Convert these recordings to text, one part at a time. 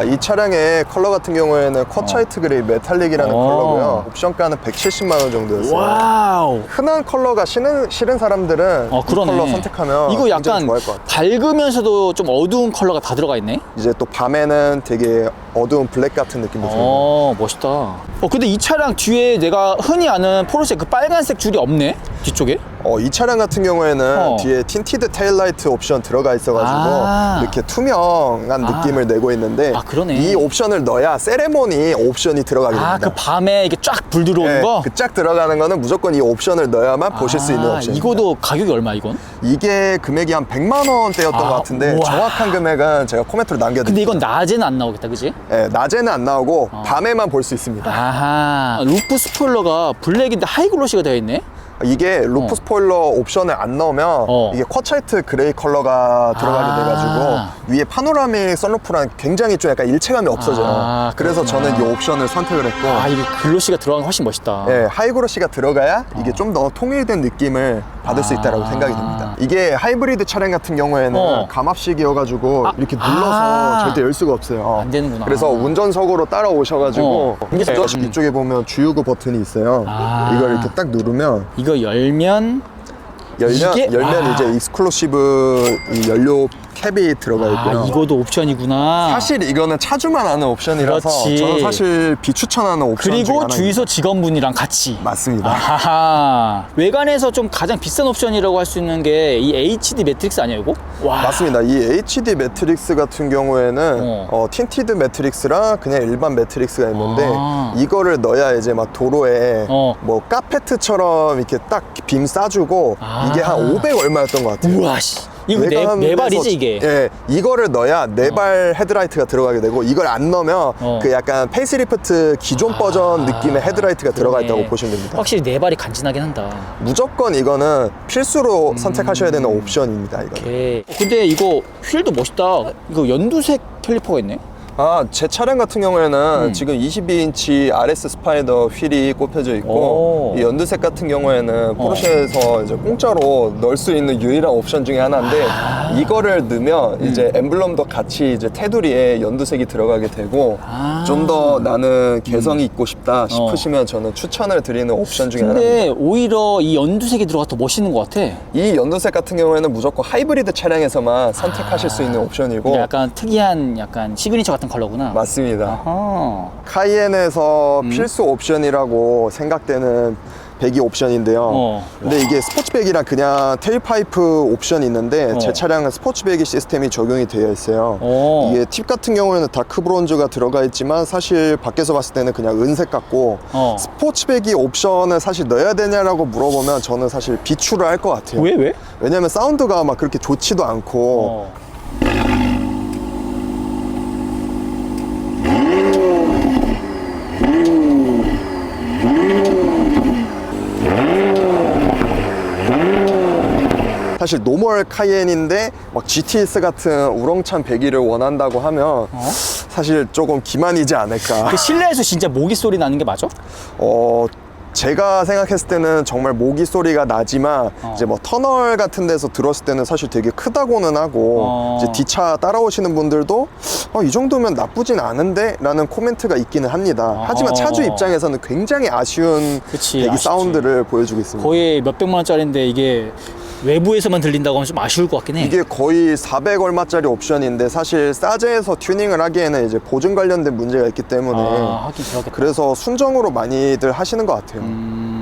이 차량의 컬러 같은 경우에는 쿼차이트 그레이 메탈릭이라는 컬러고요. 옵션가는 170만 원 정도였어요. 와우. 흔한 컬러가 싫은 사람들은 이 컬러 선택하면 이거 약간 좋아할 것 같아요. 밝으면서도 좀 어두운 컬러가 다 들어가 있네. 이제 또 밤에는 되게 어두운 블랙 같은 느낌도 들어요. 멋있다. 근데 이 차량 뒤에 내가 흔히 아는 포르쉐 그 빨간색 줄이 없네, 뒤쪽에. 이 차량 같은 경우에는 뒤에 틴티드 테일라이트 옵션 들어가 있어가지고 이렇게 투명한 느낌을 내고 있는데 그러네. 이 옵션을 넣어야 세레모니 옵션이 들어가게 됩니다. 그 밤에 이게 쫙 불 들어오는 거? 그 쫙 들어가는 거는 무조건 이 옵션을 넣어야만 보실 수 있는 옵션입니다. 이거도 가격이 얼마 이건? 이게 금액이 한 100만 원대였던 것 같은데 우와. 정확한 금액은 제가 코멘트로 남겨드릴게요. 근데 이건 낮에는 안 나오겠다, 그지? 네, 낮에는 안 나오고 밤에만 볼 수 있습니다. 루프 스포일러가 블랙인데 하이글로시가 되어 있네? 이게 루프 스포일러 옵션을 안 넣으면 이게 쿼차이트 그레이 컬러가 들어가게 돼가지고 위에 파노라믹 선루프랑 굉장히 좀 약간 일체감이 없어져요. 그래서 저는 이 옵션을 선택을 했고 이게 글로시가 들어가면 훨씬 멋있다. 네, 하이글로시가 들어가야 이게 좀 더 통일된 느낌을 받을 수 있다고 생각이 듭니다. 이게 하이브리드 차량 같은 경우에는 감압식이어가지고 이렇게 눌러서 절대 열 수가 없어요. 안 되는구나. 그래서 운전석으로 따라오셔가지고 이쪽에 보면 주유구 버튼이 있어요. 이걸 이렇게 딱 누르면 이거 열면 이제 익스클루시브 이 연료 캡이 들어가 있고요. 이거도 옵션이구나. 사실 이거는 차주만 아는 옵션이라서 저는 사실 비추천하는 옵션 중에 그리고 하나입니다. 주유소 직원분이랑 같이. 맞습니다. 외관에서 좀 가장 비싼 옵션이라고 할 수 있는 게 이 HD 매트릭스 아니야 이거? 맞습니다. 이 HD 매트릭스 같은 경우에는 틴티드 매트릭스랑 그냥 일반 매트릭스가 있는데 이거를 넣어야 이제 막 도로에 뭐 카페트처럼 이렇게 딱 빔 쏴주고 이게 한 500 얼마였던 것 같아요. 우와 씨. 이거 네 발이지 이게? 예, 이거를 넣어야 4발 헤드라이트가 들어가게 되고 이걸 안 넣으면 그 약간 페이스리프트 기존 버전 느낌의 헤드라이트가 들어가 있다고 보시면 됩니다. 확실히 4발이 간지나긴 한다. 무조건 이거는 필수로 선택하셔야 되는 옵션입니다. 이거. 근데 이거 휠도 멋있다. 이거 연두색 캘리퍼가 있네. 제 차량 같은 경우에는 지금 22인치 RS 스파이더 휠이 꼽혀져 있고 이 연두색 같은 경우에는 포르쉐에서 이제 공짜로 넣을 수 있는 유일한 옵션 중에 하나인데 이거를 넣으면 이제 엠블럼도 같이 이제 테두리에 연두색이 들어가게 되고 좀 더 나는 개성이 있고 싶다 싶으시면 저는 추천을 드리는 옵션 중에 하나입니다. 근데 오히려 이 연두색이 들어가 더 멋있는 것 같아. 이 연두색 같은 경우에는 무조건 하이브리드 차량에서만 선택하실 수 있는 옵션이고 약간 특이한 약간 시그니처 같은 컬러구나. 맞습니다. 카이엔에서 필수 옵션이라고 생각되는 배기 옵션인데요. 근데 이게 스포츠백이랑 그냥 테일파이프 옵션이 있는데 제 차량은 스포츠 배기 시스템이 적용이 되어 있어요. 이게 팁 같은 경우에는 다크 브론즈가 들어가 있지만 사실 밖에서 봤을 때는 그냥 은색 같고 스포츠 배기 옵션을 사실 넣어야 되냐라고 물어보면 저는 사실 비추를 할 것 같아요. 왜? 왜냐면 사운드가 막 그렇게 좋지도 않고 사실 노멀 카이엔인데 막 GTS 같은 우렁찬 배기를 원한다고 하면 사실 조금 기만이지 않을까. 그 실내에서 진짜 모기 소리 나는 게 맞아? 제가 생각했을 때는 정말 모기 소리가 나지만 이제 뭐 터널 같은 데서 들었을 때는 사실 되게 크다고는 하고 이제 뒷차 따라오시는 분들도 이 정도면 나쁘진 않은데 라는 코멘트가 있기는 합니다. 하지만 차주 입장에서는 굉장히 아쉬운 배기 사운드를 보여주고 있습니다. 거의 몇백만 원짜리인데 이게 외부에서만 들린다고 하면 좀 아쉬울 것 같긴 해. 이게 거의 400 얼마짜리 옵션인데 사실 싸제에서 튜닝을 하기에는 이제 보증 관련된 문제가 있기 때문에 하긴 그렇겠다. 그래서 순정으로 많이들 하시는 것 같아요.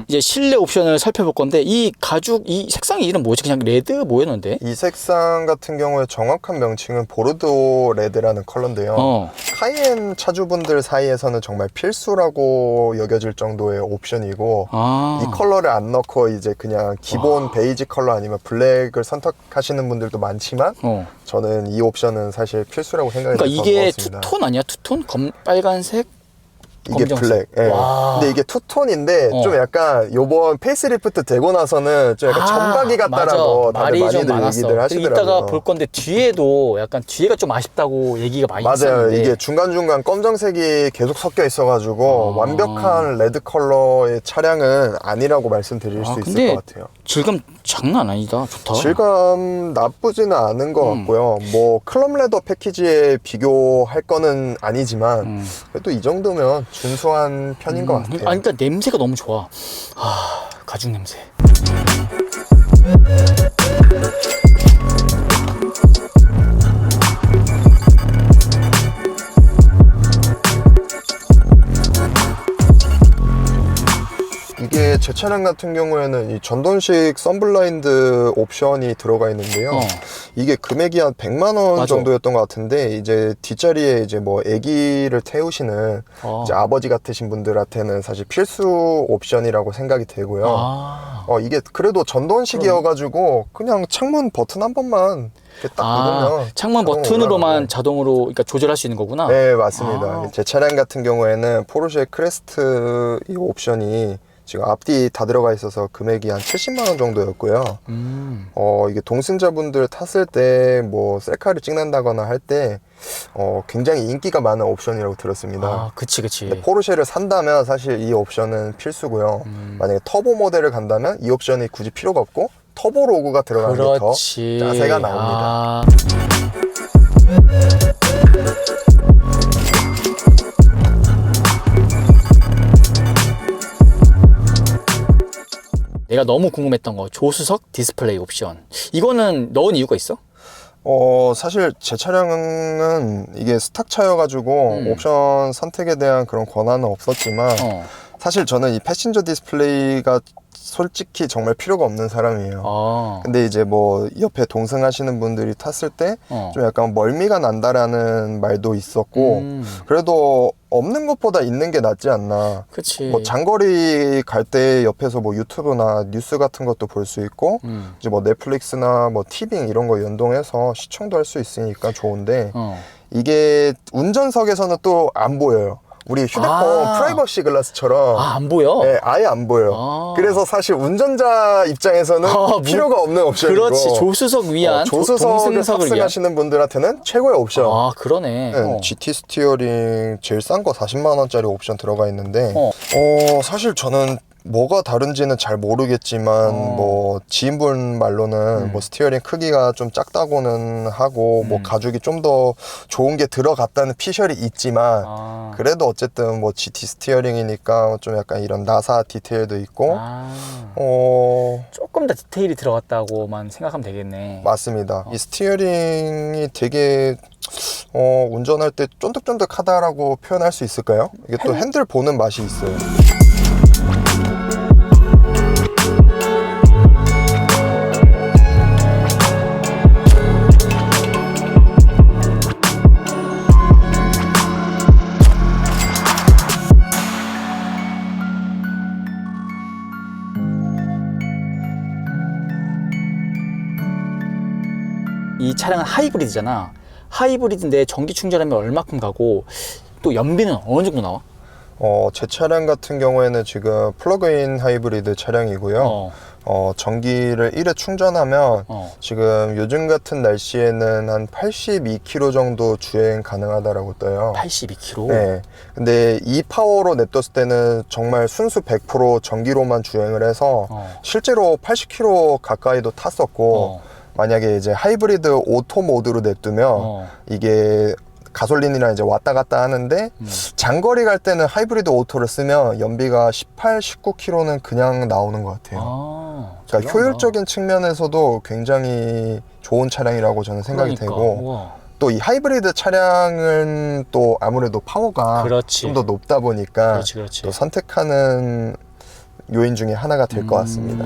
이제 실내 옵션을 살펴볼 건데 이 가죽 이 색상의 이름 뭐지? 그냥 레드 뭐였는데? 이 색상 같은 경우에 정확한 명칭은 보르도 레드라는 컬러인데요. 카이엔 차주분들 사이에서는 정말 필수라고 여겨질 정도의 옵션이고 이 컬러를 안 넣고 이제 그냥 기본 베이지 컬러 아니면 블랙을 선택하시는 분들도 많지만 저는 이 옵션은 사실 필수라고 생각이 그러니까 이게 투톤 아니야? 투톤? 빨간색? 이게 블랙. 예. 근데 이게 투톤인데 좀 약간 요번 페이스리프트 되고 나서는 좀 약간 점박이 같다라고 다들 많이들 얘기들 하시더라고요. 이따가 볼 건데 뒤에도 약간 뒤에가 좀 아쉽다고 얘기가 많이 있었는데 맞아요. 이게 중간중간 검정색이 계속 섞여 있어가지고 완벽한 레드 컬러의 차량은 아니라고 말씀드릴 수 있을 것 같아요. 질감 장난 아니다. 좋다. 질감 나쁘지는 않은 것 같고요. 뭐 클럽 레더 패키지에 비교할 거는 아니지만 그래도 이 정도면 준수한 편인 것 같아요. 아니, 그러니까 냄새가 너무 좋아. 아, 가죽 냄새. 이게 제 차량 같은 경우에는 이 전동식 선블라인드 옵션이 들어가 있는데요. 이게 금액이 한 100만 원 맞아. 정도였던 것 같은데 이제 뒷자리에 이제 뭐 아기를 태우시는 이제 아버지 같으신 분들한테는 사실 필수 옵션이라고 생각이 되고요. 이게 그래도 전동식이어가지고 그냥 창문 버튼 한 번만 이렇게 딱 누르면 창문 자동으로 버튼으로만 올라가요. 자동으로 그러니까 조절할 수 있는 거구나. 네, 맞습니다. 제 차량 같은 경우에는 포르쉐 크레스트 이 옵션이 지금 앞뒤 다 들어가 있어서 금액이 한 70만 원 정도였고요. 이게 동승자분들 탔을 때 뭐 셀카를 찍는다거나 할 때 굉장히 인기가 많은 옵션이라고 들었습니다. 그치. 근데 포르쉐를 산다면 사실 이 옵션은 필수고요. 만약에 터보 모델을 간다면 이 옵션이 굳이 필요가 없고 터보 로고가 들어가는 게 더 자세가 나옵니다. 내가 너무 궁금했던 거 조수석 디스플레이 옵션. 이거는 넣은 이유가 있어? 사실 제 차량은 이게 스탁차여가지고 옵션 선택에 대한 그런 권한은 없었지만 사실 저는 이 패신저 디스플레이가 솔직히 정말 필요가 없는 사람이에요. 근데 이제 뭐 옆에 동승하시는 분들이 탔을 때 좀 약간 멀미가 난다라는 말도 있었고 그래도 없는 것보다 있는 게 낫지 않나. 그치. 뭐 장거리 갈 때 옆에서 뭐 유튜브나 뉴스 같은 것도 볼 수 있고 이제 뭐 넷플릭스나 뭐 티빙 이런 거 연동해서 시청도 할 수 있으니까 좋은데 이게 운전석에서는 또 안 보여요. 우리 휴대폰 프라이버시 글라스처럼 안 보여? 네, 아예 안 보여. 그래서 사실 운전자 입장에서는 필요가 없는 옵션이고 그렇지. 조수석 위안, 조수석을 탑승하시는 분들한테는 최고의 옵션. 그러네. 네, GT 스티어링 제일 싼 거 40만 원짜리 옵션 들어가 있는데 사실 저는 뭐가 다른지는 잘 모르겠지만 뭐 지인분 말로는 뭐 스티어링 크기가 좀 작다고는 하고 뭐 가죽이 좀 더 좋은 게 들어갔다는 피셜이 있지만 그래도 어쨌든 뭐 GT 스티어링이니까 좀 약간 이런 나사 디테일도 있고 조금 더 디테일이 들어갔다고만 생각하면 되겠네. 맞습니다. 이 스티어링이 되게 운전할 때 쫀득쫀득하다라고 표현할 수 있을까요? 이게 또 핸들 보는 맛이 있어요. 이 차량은 하이브리드잖아. 하이브리드인데 전기 충전하면 얼마큼 가고 또 연비는 어느 정도 나와? 제 차량 같은 경우에는 지금 플러그인 하이브리드 차량이고요. 전기를 1회 충전하면 지금 요즘 같은 날씨에는 한 82km 정도 주행 가능하다라고 떠요. 82km? 네. 근데 이 파워로 냅뒀을 때는 정말 순수 100% 전기로만 주행을 해서 실제로 80km 가까이도 탔었고 만약에 이제 하이브리드 오토 모드로 냅두면 이게 가솔린이랑 이제 왔다 갔다 하는데 장거리 갈 때는 하이브리드 오토를 쓰면 연비가 18, 19km는 그냥 나오는 것 같아요. 그러니까 효율적인 측면에서도 굉장히 좋은 차량이라고 저는 생각이 되고 또 이 하이브리드 차량은 또 아무래도 파워가 좀 더 높다 보니까 또 선택하는 요인 중에 하나가 될 것 같습니다.